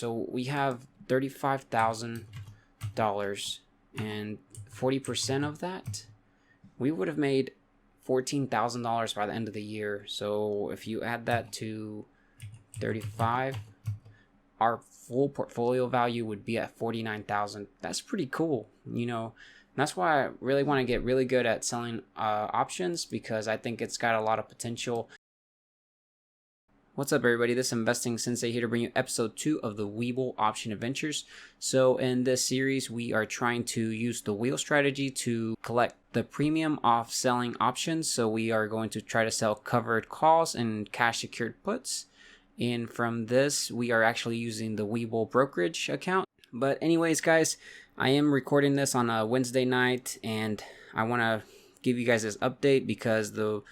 So we have $35,000, and 40% of that, we would have made $14,000 by the end of the year. So if you add that to 35, our full portfolio value would be at 49,000. That's pretty cool, you know. That's why I really want to get really good at selling options, because I think it's got a lot of potential. What's up, everybody? This is Investing Sensei here to bring you episode 2 of the Webull Options Adventures. So in this series, we are trying to use the wheel strategy to collect the premium off selling options. So we are going to try to sell covered calls and cash secured puts. And from this, we are actually using the Webull brokerage account. But anyways, guys, I am recording this on a Wednesday night, and I want to give you guys this update because the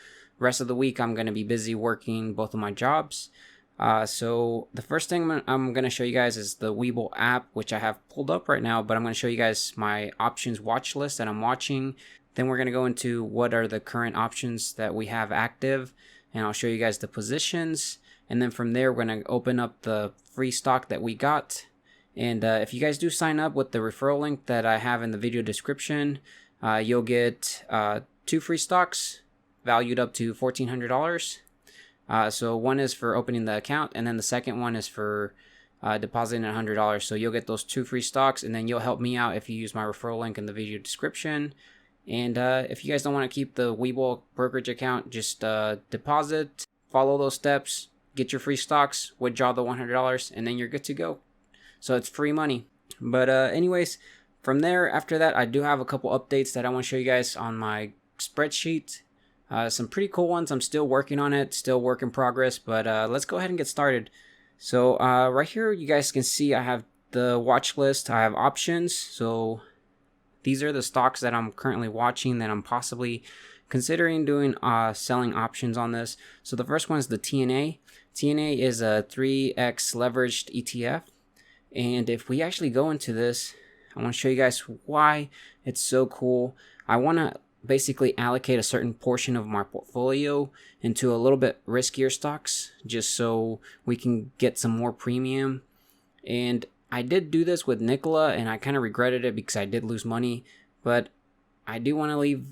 rest of the week I'm going to be busy working both of my jobs. So the first thing I'm going to show you guys is the Webull app, which I have pulled up right now, but I'm going to show you guys my options watch list that I'm watching. Then we're going to go into what are the current options that we have active, and I'll show you guys the positions. And then from there, we're going to open up the free stock that we got. And if you guys do sign up with the referral link that I have in the video description, you'll get 2 free stocks valued up to $1,400. So one is for opening the account, and then the second one is for depositing $100. So you'll get those 2 free stocks, and then you'll help me out if you use my referral link in the video description. And if you guys don't want to keep the Webull brokerage account, just deposit, follow those steps, get your free stocks, withdraw the $100, and then you're good to go. So it's free money. But anyways, from there, after that, I do have a couple updates that I want to show you guys on my spreadsheet. Some pretty cool ones. I'm still working on it, still work in progress, but let's go ahead and get started. So right here, you guys can see I have the watch list. I have options. So these are the stocks that I'm currently watching that I'm possibly considering doing selling options on this. So the first one is the TNA. TNA is a 3x leveraged ETF. And if we actually go into this, I want to show you guys why it's so cool. I want to basically allocate a certain portion of my portfolio into a little bit riskier stocks, just so we can get some more premium. And I did do this with Nikola, and I kind of regretted it because I did lose money, but I do want to leave,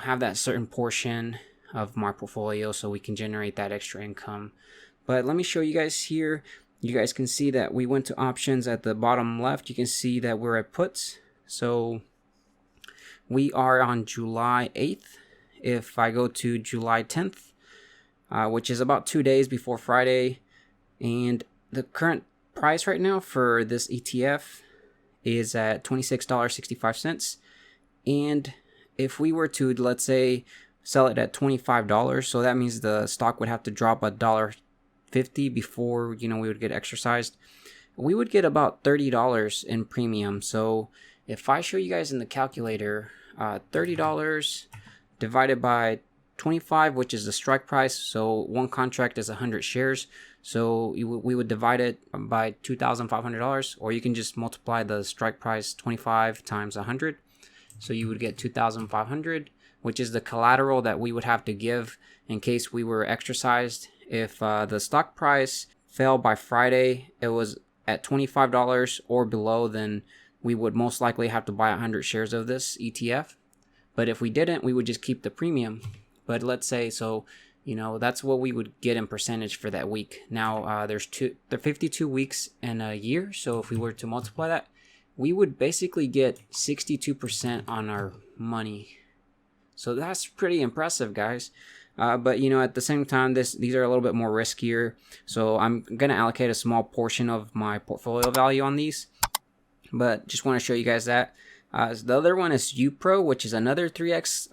have that certain portion of my portfolio so we can generate that extra income. But let me show you guys here. You guys can see that we went to options at the bottom left. You can see that we're at puts. So we are on July 8th. If I go to July 10th, which is about 2 days before Friday, and the current price right now for this ETF is at $26.65. And if we were to, let's say, sell it at $25, so that means the stock would have to drop $1.50 before, we would get exercised. We would get about $30 in premium. So if I show you guys in the calculator, $30 divided by 25, which is the strike price. So one contract is 100 shares. So we would divide it by $2,500, or you can just multiply the strike price 25 times 100. So you would get 2,500, which is the collateral that we would have to give in case we were exercised. If the stock price fell by Friday, it was at $25 or below, then we would most likely have to buy 100 shares of this ETF. But if we didn't, we would just keep the premium. But let's say, so, that's what we would get in percentage for that week. Now, there are 52 weeks in a year. So if we were to multiply that, we would basically get 62% on our money. So that's pretty impressive, guys. But at the same time, these are a little bit more riskier. So I'm gonna allocate a small portion of my portfolio value on these. But just want to show you guys that. The other one is UPRO, which is another 3x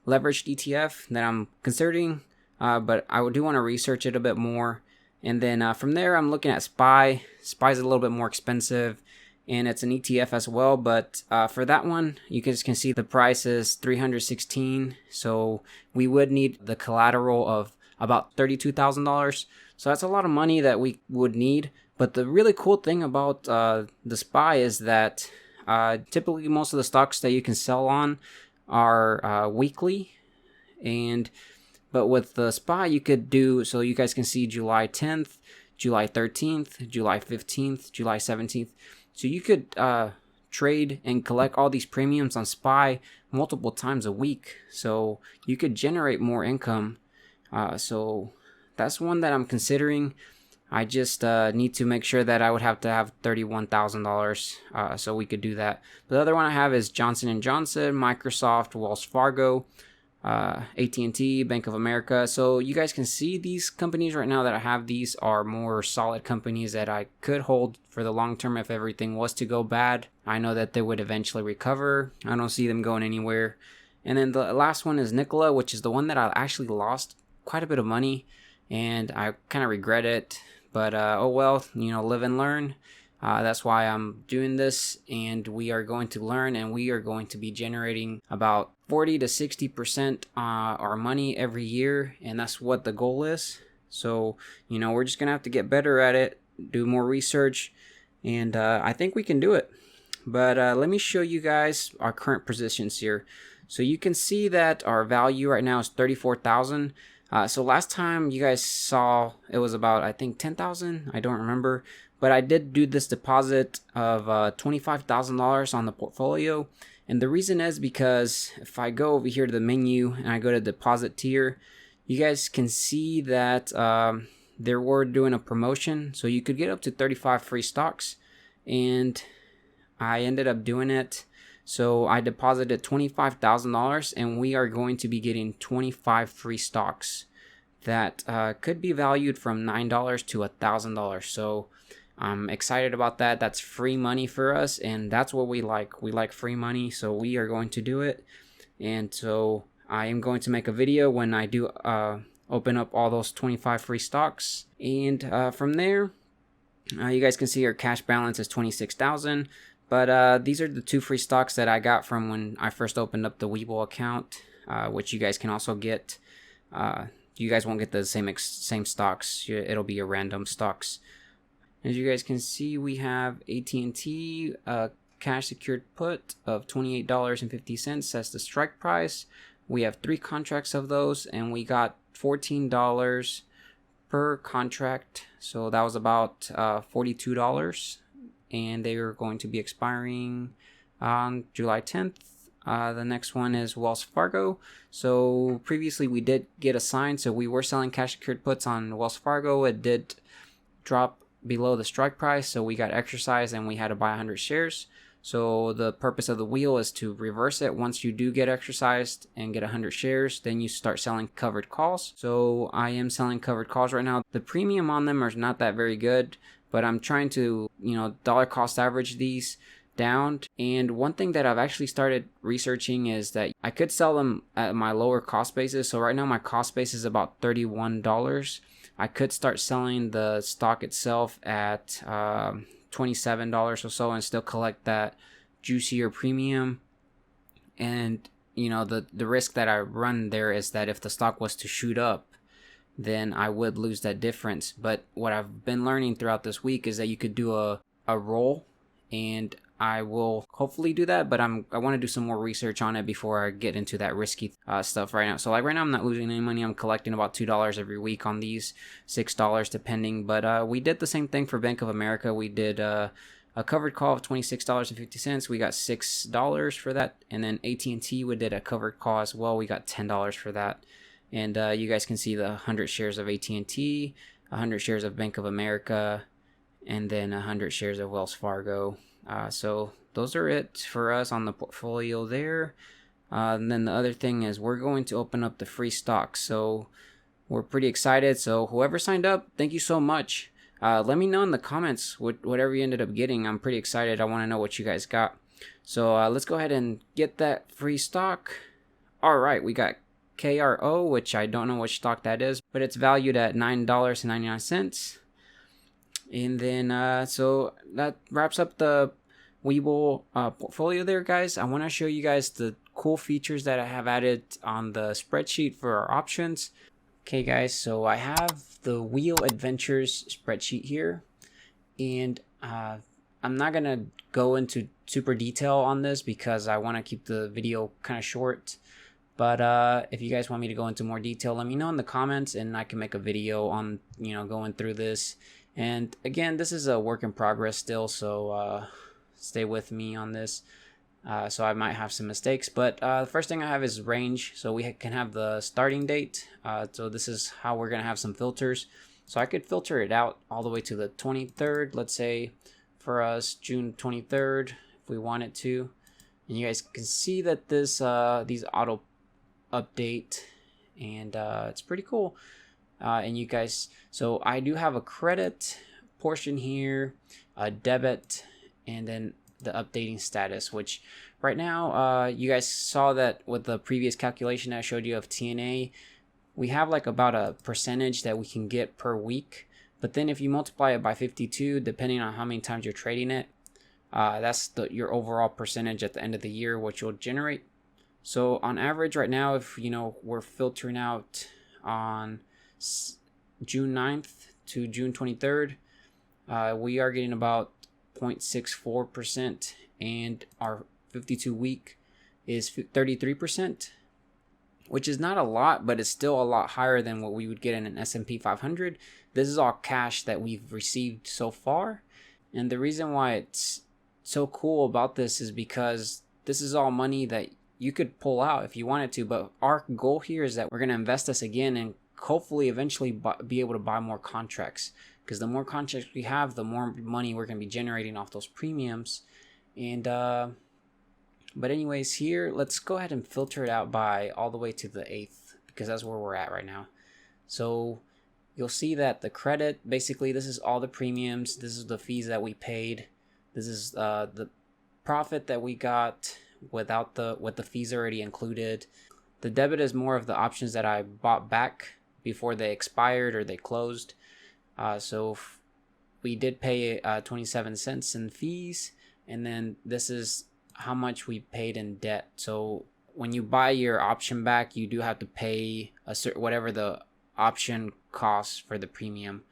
leveraged ETF that I'm considering. But I do want to research it a bit more. And then from there, I'm looking at SPY. SPY is a little bit more expensive, and it's an ETF as well. But for that one, you guys can see the price is $316. So we would need the collateral of about $32,000. So that's a lot of money that we would need. But the really cool thing about the SPY is that typically most of the stocks that you can sell on are weekly. But with the SPY, you could do, so you guys can see July 10th, July 13th, July 15th, July 17th. So you could trade and collect all these premiums on SPY multiple times a week. So you could generate more income. So that's one that I'm considering. I just need to make sure that I would have to have $31,000 so we could do that. The other one I have is Johnson & Johnson, Microsoft, Wells Fargo, AT&T, Bank of America. So you guys can see these companies right now that I have. These are more solid companies that I could hold for the long term if everything was to go bad. I know that they would eventually recover. I don't see them going anywhere. And then the last one is Nikola, which is the one that I actually lost quite a bit of money, and I kind of regret it. But oh well, live and learn. That's why I'm doing this, and we are going to learn, and we are going to be generating about 40 to 60% our money every year, and that's what the goal is. So, we're just going to have to get better at it, do more research, and I think we can do it. But let me show you guys our current positions here. So you can see that our value right now is 34,000. So last time you guys saw it was about, I think, 10,000. I don't remember, but I did do this deposit of $25,000 on the portfolio. And the reason is because if I go over here to the menu and I go to deposit tier, you guys can see that they were doing a promotion. So you could get up to 35 free stocks, and I ended up doing it. So I deposited $25,000, and we are going to be getting 25 free stocks that could be valued from $9 to $1,000. So I'm excited about that. That's free money for us, and that's what we like. We like free money, so we are going to do it. And so I am going to make a video when I do open up all those 25 free stocks. And from there, you guys can see our cash balance is $26,000. But these are the 2 free stocks that I got from when I first opened up the Webull account, which you guys can also get. You guys won't get the same stocks. It'll be a random stocks. As you guys can see, we have AT&T cash secured put of $28.50. That's the strike price. We have 3 contracts of those, and we got $14 per contract. So that was about $42. And they are going to be expiring on July 10th. The next one is Wells Fargo. So previously we did get assigned, so we were selling cash secured puts on Wells Fargo. It did drop below the strike price, so we got exercised and we had to buy 100 shares. So the purpose of the wheel is to reverse it. Once you do get exercised and get 100 shares, then you start selling covered calls. So I am selling covered calls right now. The premium on them are not that very good, but I'm trying to, dollar cost average these down. And one thing that I've actually started researching is that I could sell them at my lower cost basis. So right now my cost base is about $31. I could start selling the stock itself at $27 or so and still collect that juicier premium. And, the risk that I run there is that if the stock was to shoot up, then I would lose that difference. But what I've been learning throughout this week is that you could do a roll, and I will hopefully do that, but I want to do some more research on it before I get into that risky stuff right now. So like right now I'm not losing any money. I'm collecting about $2 every week on these, $6 depending. But we did the same thing for Bank of America. We did a covered call of $26.50. We got $6 for that. And then AT&T, we did a covered call as well. We got $10 for that. And you guys can see the 100 shares of AT&T, 100 shares of Bank of America, and then 100 shares of Wells Fargo. So those are it for us on the portfolio there. And then the other thing is we're going to open up the free stocks. So we're pretty excited. So whoever signed up, thank you so much. Let me know in the comments whatever you ended up getting. I'm pretty excited. I want to know what you guys got. So let's go ahead and get that free stock. All right, we got KRO, which I don't know which stock that is, but it's valued at $9.99. And then, so that wraps up the Webull portfolio there, guys. I want to show you guys the cool features that I have added on the spreadsheet for our options. Okay, guys, so I have the Webull Adventures spreadsheet here, and I'm not going to go into super detail on this because I want to keep the video kind of short. But if you guys want me to go into more detail, let me know in the comments, and I can make a video on, going through this And again, this is a work in progress still, so stay with me on this. So I might have some mistakes, but the first thing I have is range. So we can have the starting date. So this is how we're going to have some filters. So I could filter it out all the way to the 23rd. Let's say for us, June 23rd, if we wanted to. And you guys can see that this these auto update, and it's pretty cool. And you guys, so I do have a credit portion here, a debit, and then the updating status, which right now you guys saw that with the previous calculation I showed you of TNA, we have like about a percentage that we can get per week. But then if you multiply it by 52, depending on how many times you're trading it, that's your overall percentage at the end of the year, which will generate. So on average right now, if we're filtering out on June 9th to June 23rd, we are getting about 0.64%, and our 52 week is 33%, which is not a lot, but it's still a lot higher than what we would get in an S&P 500. This is all cash that we've received so far, and the reason why it's so cool about this is because this is all money that you could pull out if you wanted to, but our goal here is that we're going to invest this again and hopefully eventually be able to buy more contracts, because the more contracts we have, the more money we're going to be generating off those premiums. And but anyways, here let's go ahead and filter it out by all the way to the 8th, because that's where we're at right now. So you'll see that the credit, basically this is all the premiums, this is the fees that we paid, this is the profit that we got with the fees already included. The debit is more of the options that I bought back before they expired or they closed. So we did pay 27 cents in fees, and then this is how much we paid in debt. So when you buy your option back, you do have to pay a certain, whatever the option costs for the premium,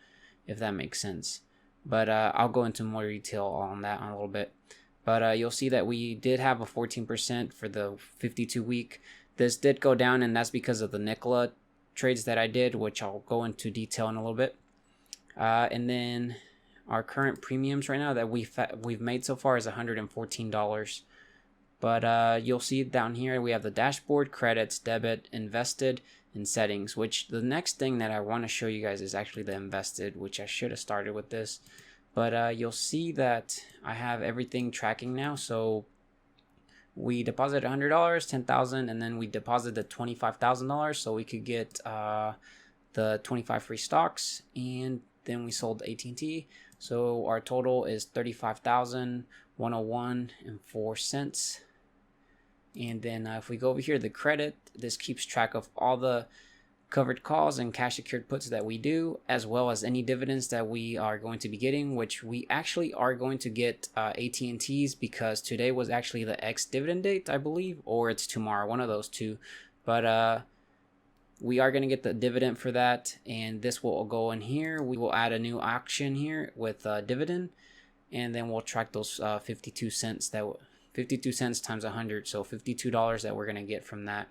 if that makes sense. But I'll go into more detail on that in a little bit. But you'll see that we did have a 14% for the 52 week. This did go down, and that's because of the Nikola trades that I did, which I'll go into detail in a little bit. And then our current premiums right now that we've made so far is $114. But you'll see down here we have the dashboard, credits, debit, invested, and settings, which the next thing that I want to show you guys is actually the invested, which I should have started with this. But you'll see that I have everything tracking now. So we deposited $100, $10,000, and then we deposited $25,000 so we could get the 25 free stocks, and then we sold AT&T. So our total is $35,101.04. And then if we go over here, the credit, this keeps track of all the covered calls and cash secured puts that we do, as well as any dividends that we are going to be getting, which we actually are going to get AT&T's, because today was actually the ex-dividend date, I believe, or it's tomorrow, one of those two. But we are going to get the dividend for that, and this will go in here. We will add a new auction here with dividend, and then we'll track those 52 cents, that 52 cents times 100, so $52 that we're going to get from that.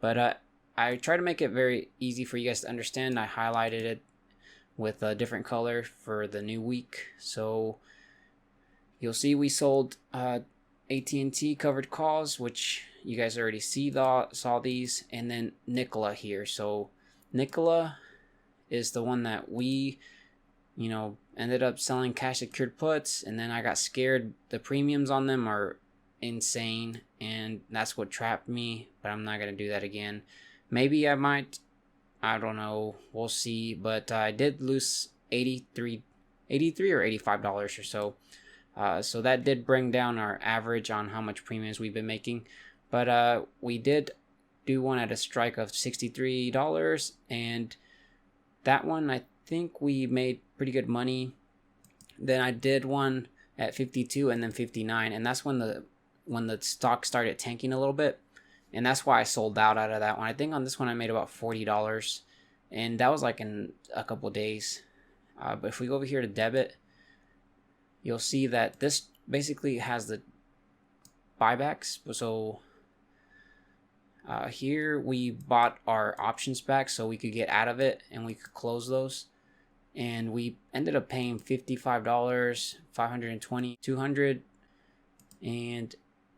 But I try to make it very easy for you guys to understand. I highlighted it with a different color for the new week. So you'll see we sold AT&T covered calls, which you guys already saw these, and then Nikola here. So Nikola is the one that we ended up selling cash secured puts, and then I got scared. The premiums on them are insane, and that's what trapped me, but I'm not going to do that again. Maybe I might, I don't know, we'll see. But I did lose $83 or $85 or so. So that did bring down our average on how much premiums we've been making. But we did do one at a strike of $63, and that one I think we made pretty good money. Then I did one at 52 and then 59, and that's when the stock started tanking a little bit. And that's why I sold out of that one. I think on this one I made about $40, and that was like in a couple days. But if we go over here to debit, you'll see that this basically has the buybacks. So here we bought our options back so we could get out of it and we could close those. and we ended up paying $55, 520, 200. And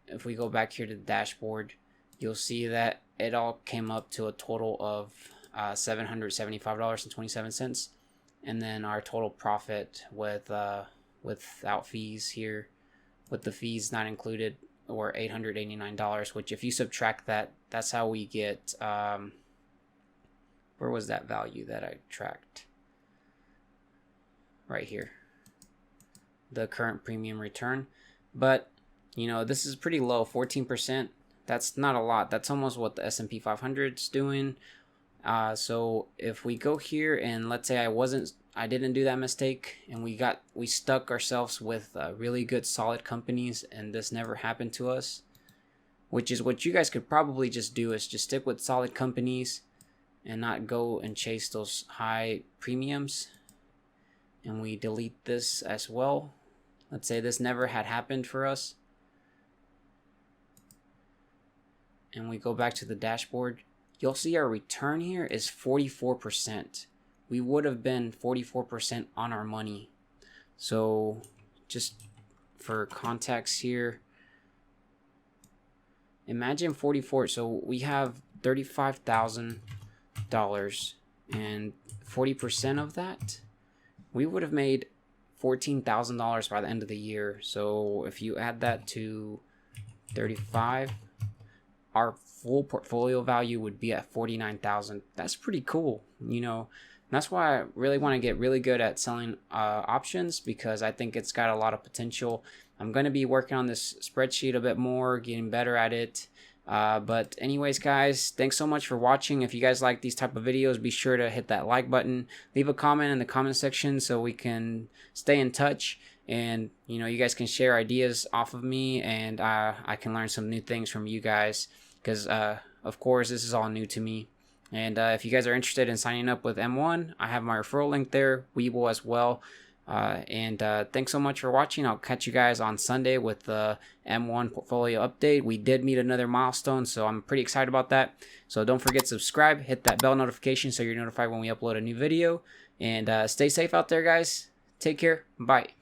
if we go back here to the dashboard, you'll see that it all came up to a total of $775.27. And then our total profit without fees here, with the fees not included, were $889, which if you subtract that, that's how we get, where was that value that I tracked? Right here, the current premium return. But you know, this is pretty low, 14%. That's not a lot. That's almost what the S&P 500 is doing. So if we go here and let's say I didn't do that mistake, and we stuck ourselves with really good solid companies, and this never happened to us, which is what you guys could probably just do, is just stick with solid companies and not go and chase those high premiums. And we delete this as well. Let's say this never had happened for us, and we go back to the dashboard. You'll see our return here is 44%. We would have been 44% on our money. So just for context here, imagine 44. So we have $35,000, and 40% of that, we would have made $14,000 by the end of the year. So if you add that to 35, our full portfolio value would be at $49,000. That's pretty cool, you know. That's why I really want to get really good at selling options, because I think it's got a lot of potential. I'm going to be working on this spreadsheet a bit more, getting better at it. But anyways, guys, thanks so much for watching. If you guys like these type of videos, be sure to hit that like button. Leave a comment in the comment section so we can stay in touch. And, you know, you guys can share ideas off of me, and I can learn some new things from you guys. Because, of course, this is all new to me. And if you guys are interested in signing up with M1, I have my referral link there, Webull as well. And thanks so much for watching. I'll catch you guys on Sunday with the M1 portfolio update. We did meet another milestone, so I'm pretty excited about that. So don't forget to subscribe, hit that bell notification so you're notified when we upload a new video. And stay safe out there, guys. Take care. Bye.